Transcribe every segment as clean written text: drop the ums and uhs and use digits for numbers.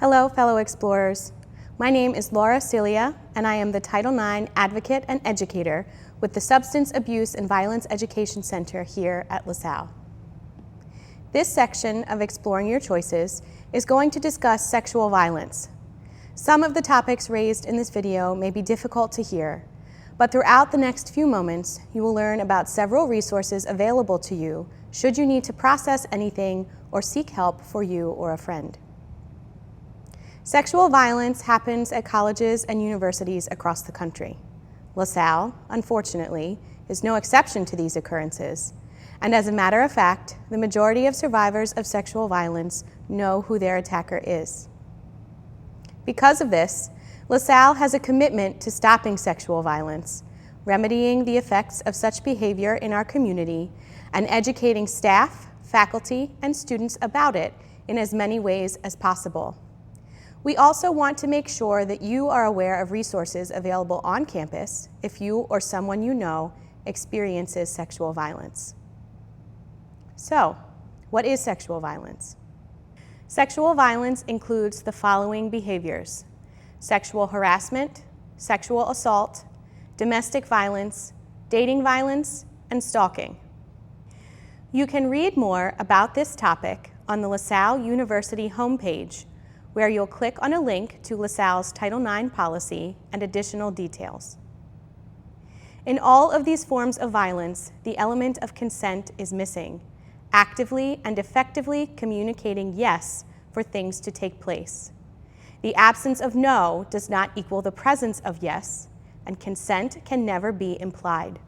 Hello, fellow explorers. My name is Laura Celia, and I am the Title IX advocate and educator with the Substance Abuse and Violence Education Center here at LaSalle. This section of Exploring Your Choices is going to discuss sexual violence. Some of the topics raised in this video may be difficult to hear, but throughout the next few moments, you will learn about several resources available to you should you need to process anything or seek help for you or a friend. Sexual violence happens at colleges and universities across the country. LaSalle, unfortunately, is no exception to these occurrences, and as a matter of fact, the majority of survivors of sexual violence know who their attacker is. Because of this, LaSalle has a commitment to stopping sexual violence, remedying the effects of such behavior in our community, and educating staff, faculty, and students about it in as many ways as possible. We also want to make sure that you are aware of resources available on campus if you or someone you know experiences sexual violence. So, what is sexual violence? Sexual violence includes the following behaviors: sexual harassment, sexual assault, domestic violence, dating violence, and stalking. You can read more about this topic on the LaSalle University homepage, where you'll click on a link to LaSalle's Title IX policy and additional details. In all of these forms of violence, the element of consent is missing, actively and effectively communicating yes for things to take place. The absence of no does not equal the presence of yes, and consent can never be implied.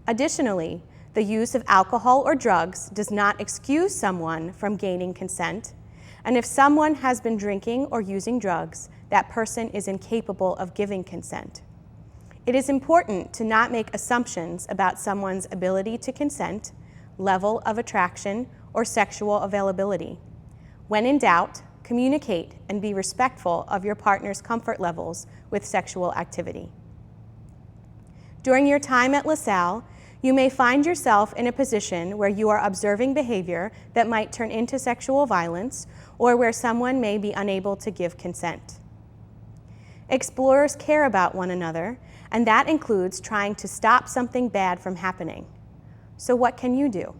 Additionally, the use of alcohol or drugs does not excuse someone from gaining consent, and if someone has been drinking or using drugs, that person is incapable of giving consent. It is important to not make assumptions about someone's ability to consent, level of attraction, or sexual availability. When in doubt, communicate and be respectful of your partner's comfort levels with sexual activity. During your time at LaSalle, you may find yourself in a position where you are observing behavior that might turn into sexual violence, or where someone may be unable to give consent. Explorers care about one another, and that includes trying to stop something bad from happening. So what can you do?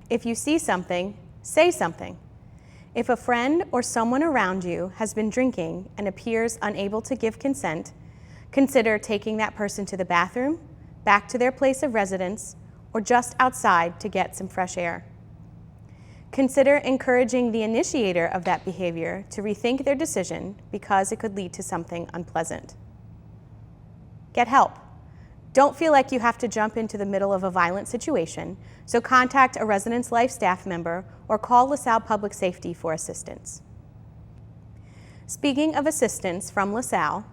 If you see something, say something. If a friend or someone around you has been drinking and appears unable to give consent, consider taking that person to the bathroom, back to their place of residence, or just outside to get some fresh air. Consider encouraging the initiator of that behavior to rethink their decision because it could lead to something unpleasant. Get help. Don't feel like you have to jump into the middle of a violent situation, so contact a residence life staff member or call LaSalle Public Safety for assistance. Speaking of assistance from LaSalle,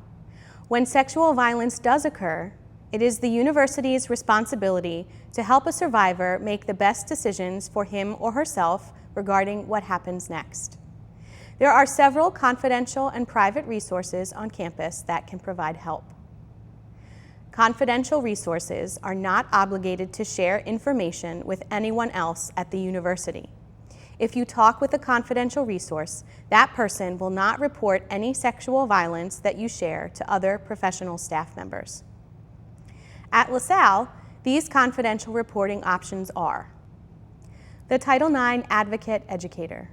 when sexual violence does occur, it is the university's responsibility to help a survivor make the best decisions for him or herself regarding what happens next. There are several confidential and private resources on campus that can provide help. Confidential resources are not obligated to share information with anyone else at the university. If you talk with a confidential resource, that person will not report any sexual violence that you share to other professional staff members. At LaSalle, these confidential reporting options are: the Title IX Advocate Educator.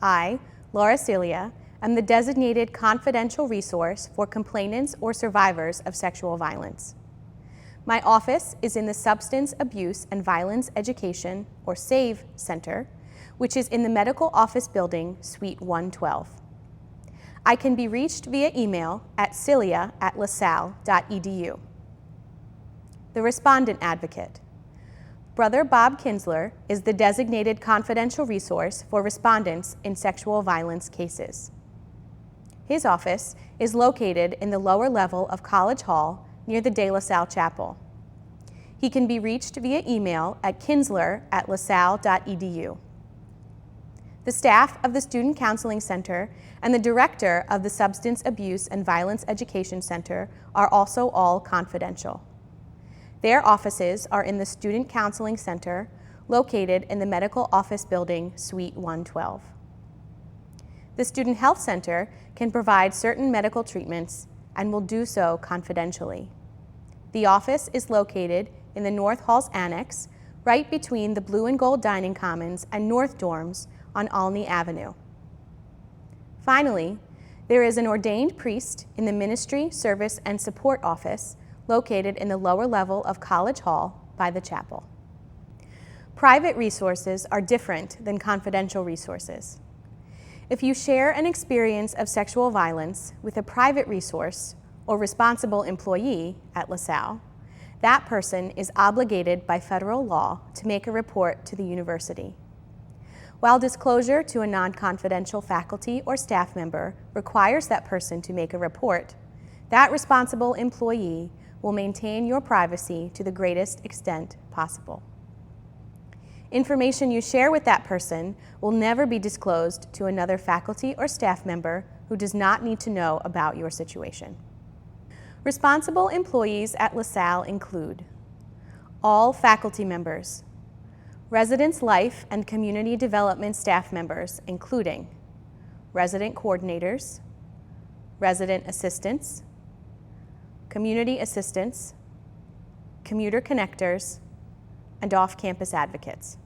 I, Laura Celia, am the designated confidential resource for complainants or survivors of sexual violence. My office is in the Substance Abuse and Violence Education, or SAVE Center, which is in the Medical Office Building, Suite 112. I can be reached via email at celia@lasalle.edu. The Respondent Advocate. Brother Bob Kinsler is the designated confidential resource for respondents in sexual violence cases. His office is located in the lower level of College Hall near the De La Salle Chapel. He can be reached via email at kinsler@lasalle.edu. The staff of the Student Counseling Center and the director of the Substance Abuse and Violence Education Center are also all confidential. Their offices are in the Student Counseling Center, located in the Medical Office Building, Suite 112. The Student Health Center can provide certain medical treatments and will do so confidentially. The office is located in the North Halls Annex, right between the Blue and Gold Dining Commons and North Dorms on Alney Avenue. Finally, there is an ordained priest in the Ministry, Service, and Support Office located in the lower level of College Hall by the chapel. Private resources are different than confidential resources. If you share an experience of sexual violence with a private resource or responsible employee at LaSalle, that person is obligated by federal law to make a report to the university. While disclosure to a non-confidential faculty or staff member requires that person to make a report, that responsible employee will maintain your privacy to the greatest extent possible. Information you share with that person will never be disclosed to another faculty or staff member who does not need to know about your situation. Responsible employees at LaSalle include all faculty members, residence life and community development staff members, including resident coordinators, resident assistants, community assistants, commuter connectors, and off-campus advocates.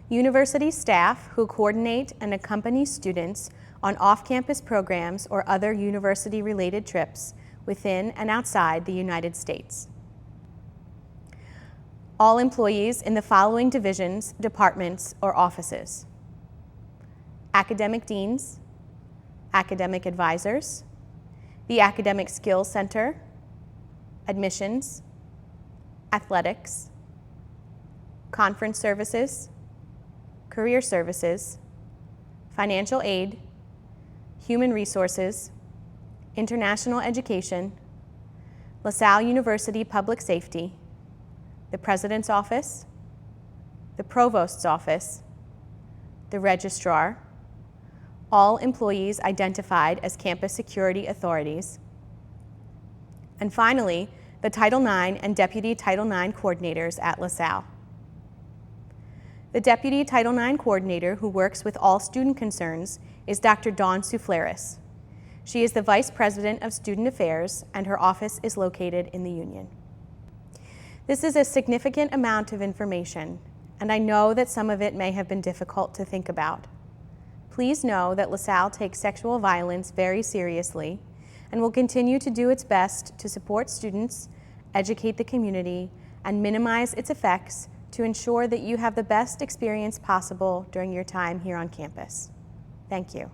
University staff who coordinate and accompany students on off-campus programs or other university-related trips within and outside the United States. All employees in the following divisions, departments, or offices: academic deans, academic advisors, the Academic Skills Center, admissions, athletics, conference services, career services, financial aid, human resources, international education, LaSalle University Public Safety, the President's Office, the Provost's Office, the Registrar, all employees identified as campus security authorities, and finally, the Title IX and Deputy Title IX coordinators at LaSalle. The Deputy Title IX coordinator who works with all student concerns is Dr. Dawn Souflaris. She is the Vice President of Student Affairs, and her office is located in the Union. This is a significant amount of information, and I know that some of it may have been difficult to think about. Please know that LaSalle takes sexual violence very seriously and will continue to do its best to support students, educate the community, and minimize its effects to ensure that you have the best experience possible during your time here on campus. Thank you.